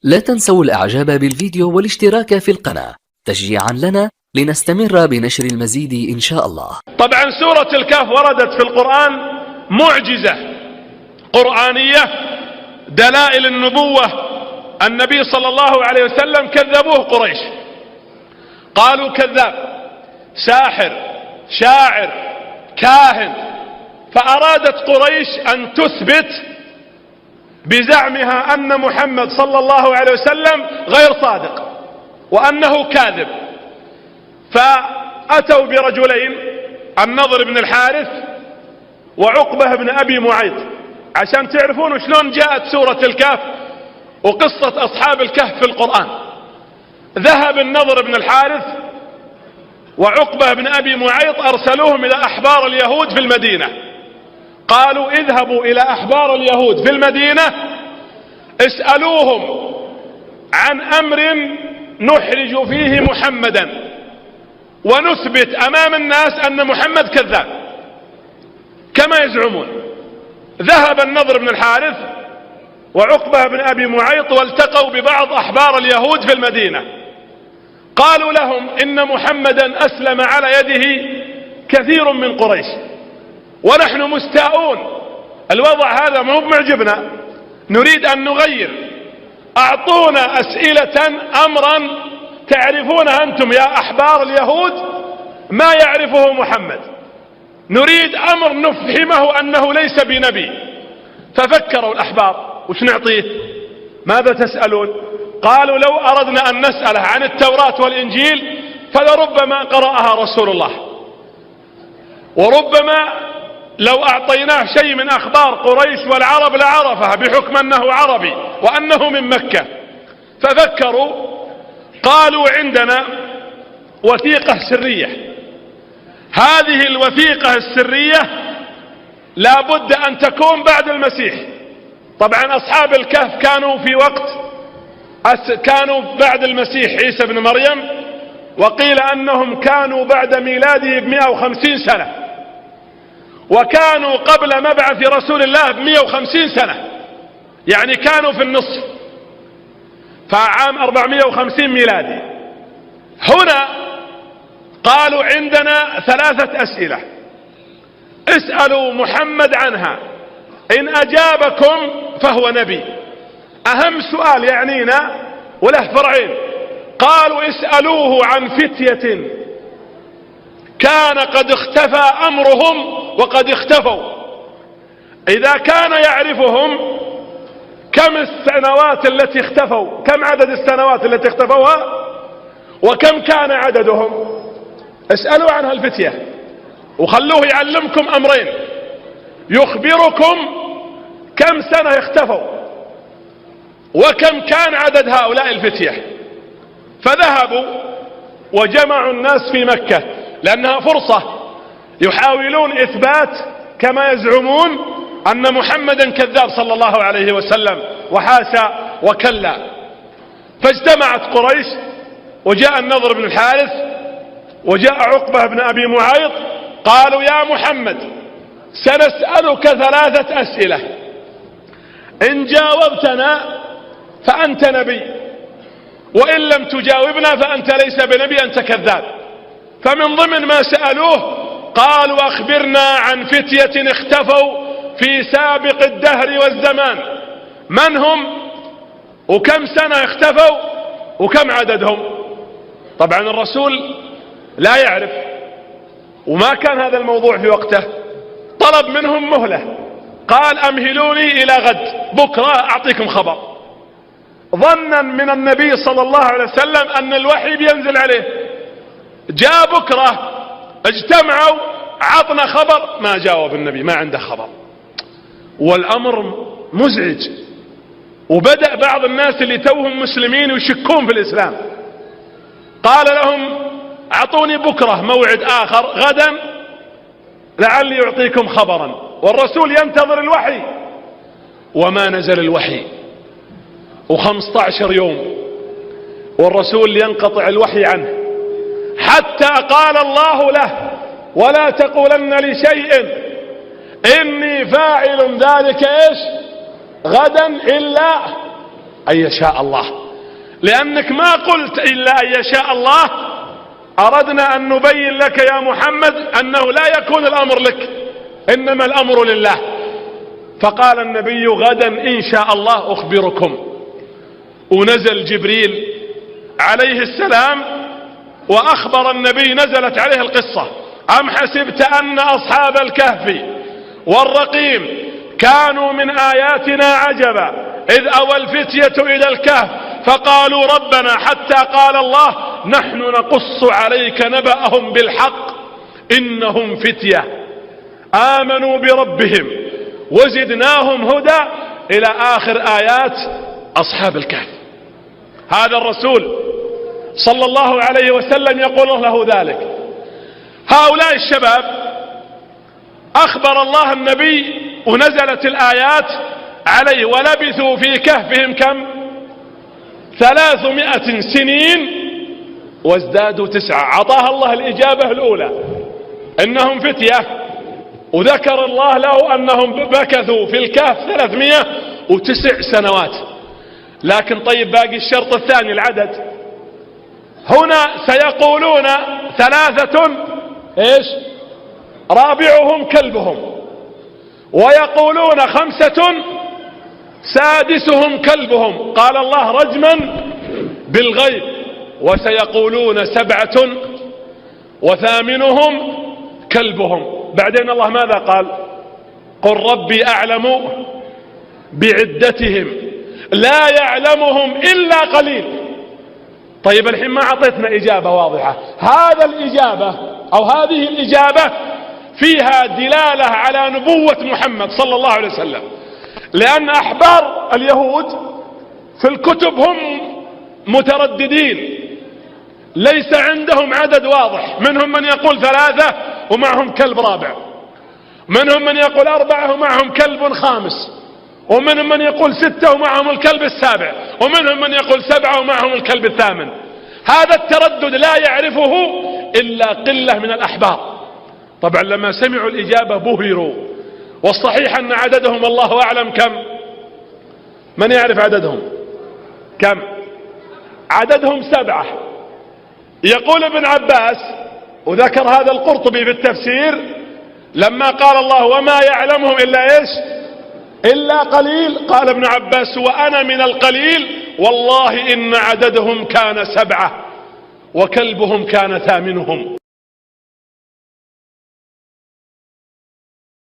لا تنسوا الإعجاب بالفيديو والاشتراك في القناة تشجيعا لنا لنستمر بنشر المزيد إن شاء الله. طبعا سورة الكهف وردت في القرآن معجزة قرآنية، دلائل النبوة. النبي صلى الله عليه وسلم كذبوه قريش، قالوا كذاب، ساحر، شاعر، كاهن. فأرادت قريش أن تثبت بزعمها أن محمد صلى الله عليه وسلم غير صادق وأنه كاذب. فأتوا برجلين، النضر بن الحارث وعقبة بن أبي معيط، عشان تعرفون شلون جاءت سورة الكهف وقصة أصحاب الكهف في القرآن. ذهب النضر بن الحارث وعقبة بن أبي معيط، أرسلوهم إلى أحبار اليهود في المدينة، قالوا اذهبوا إلى أحبار اليهود في المدينة اسألوهم عن أمر نحرج فيه محمدا ونثبت أمام الناس أن محمد كذاب كما يزعمون. ذهب النضر بن الحارث وعقبة بن أبي معيط والتقوا ببعض أحبار اليهود في المدينة، قالوا لهم إن محمدا أسلم على يده كثير من قريش ونحن مستاءون، الوضع هذا ما هو معجبنا، نريد أن نغير، أعطونا أسئلة أمرا تعرفونه أنتم يا أحبار اليهود ما يعرفه محمد، نريد أمر نفهمه أنه ليس بنبي. ففكروا الأحبار، وش نعطيه؟ ماذا تسألون؟ قالوا لو أردنا أن نسأله عن التوراة والإنجيل فلربما قرأها رسول الله، وربما لو أعطيناه شيء من أخبار قريش والعرب لعرفها بحكم أنه عربي وأنه من مكة. ففكروا، قالوا عندنا وثيقة سرية، هذه الوثيقة السرية لا بد أن تكون بعد المسيح. طبعا أصحاب الكهف كانوا في وقت كانوا بعد المسيح عيسى بن مريم، وقيل أنهم كانوا بعد ميلاده ب150 سنة، وكانوا قبل مبعث رسول الله ب150 سنة، يعني كانوا في النصف، فعام 450 ميلادي. هنا قالوا عندنا 3 أسئلة اسألوا محمد عنها، إن أجابكم فهو نبي. أهم سؤال يعنينا وله فرعين، قالوا اسألوه عن فتية كان قد اختفى أمرهم وقد اختفوا، إذا كان يعرفهم كم السنوات التي اختفوا، كم عدد السنوات التي اختفوها وكم كان عددهم، اسألوا عنها الفتية وخلوه يعلمكم أمرين، يخبركم كم سنة اختفوا وكم كان عدد هؤلاء الفتية. فذهبوا وجمعوا الناس في مكة لأنها فرصة، يحاولون إثبات كما يزعمون أن محمدا كذاب صلى الله عليه وسلم، وحاشا وكلا. فاجتمعت قريش، وجاء النضر بن الحارث وجاء عقبة بن أبي معيط، قالوا يا محمد سنسألك 3 أسئلة، إن جاوبتنا فأنت نبي، وإن لم تجاوبنا فأنت ليس بنبي، أنت كذاب. فمن ضمن ما سألوه قالوا أخبرنا عن فتية اختفوا في سابق الدهر والزمان، من هم وكم سنة اختفوا وكم عددهم. طبعا الرسول لا يعرف وما كان هذا الموضوع في وقته، طلب منهم مهلة، قال أمهلوني إلى غد، بكرة أعطيكم خبر، ظنا من النبي صلى الله عليه وسلم أن الوحي بينزل عليه. جاء بكرة، اجتمعوا، عطنا خبر، ما جاوب النبي، ما عنده خبر، والأمر مزعج. وبدأ بعض الناس اللي توهم مسلمين يشكون في الإسلام، قال لهم أعطوني بكرة موعد آخر، غدا لعلي يعطيكم خبرا. والرسول ينتظر الوحي وما نزل الوحي، و15 يوم والرسول ينقطع الوحي عنه، حتى قال الله له ولا تقولن لشيء إني فاعل ذلك غدا إلا أن يشاء الله، لأنك ما قلت إلا أن يشاء الله. أردنا أن نبين لك يا محمد أنه لا يكون الأمر لك، إنما الأمر لله. فقال النبي غدا إن شاء الله أخبركم. ونزل جبريل عليه السلام وأخبر النبي، نزلت عليه القصة: أم حسبت أن أصحاب الكهف والرقيم كانوا من آياتنا عجبا إذ أوى الفتية إلى الكهف فقالوا ربنا، حتى قال الله: نحن نقص عليك نبأهم بالحق إنهم فتية آمنوا بربهم وزدناهم هدى، إلى آخر آيات أصحاب الكهف. هذا الرسول صلى الله عليه وسلم يقول له ذلك. هؤلاء الشباب أخبر الله النبي ونزلت الآيات عليه، ولبثوا في كهفهم كم؟ 300 سنين وازدادوا 9. عطاها الله الإجابة الأولى إنهم فتية، وذكر الله له أنهم مكثوا في الكهف 309 سنوات. لكن طيب باقي الشرط الثاني العدد. هنا سيقولون 3 إيش؟ رابعهم كلبهم، ويقولون 5 سادسهم كلبهم، قال الله رجما بالغيب. وسيقولون 7 وثامنهم كلبهم. بعدين الله ماذا قال؟ قل ربي أعلم بعدتهم لا يعلمهم إلا قليل. طيب الحين ما أعطيتنا إجابة واضحة. هذا الإجابة أو هذه الإجابة فيها دلالة على نبوة محمد صلى الله عليه وسلم، لأن أحبار اليهود في الكتب هم مترددين، ليس عندهم عدد واضح. منهم من يقول 3 ومعهم كلب رابع، منهم من يقول 4 ومعهم كلب خامس، ومنهم من يقول 6 ومعهم الكلب السابع، ومنهم من يقول 7 ومعهم الكلب الثامن. هذا التردد لا يعرفه إلا قلة من الأحبار. طبعا لما سمعوا الإجابة بهروا. والصحيح أن عددهم الله أعلم كم؟ من يعرف عددهم كم؟ عددهم 7. يقول ابن عباس، وذكر هذا القرطبي في التفسير، لما قال الله وما يعلمهم إلا إيش؟ إلا قليل، قال ابن عباس وأنا من القليل والله إن عددهم كان 7 وكلبهم كان 8.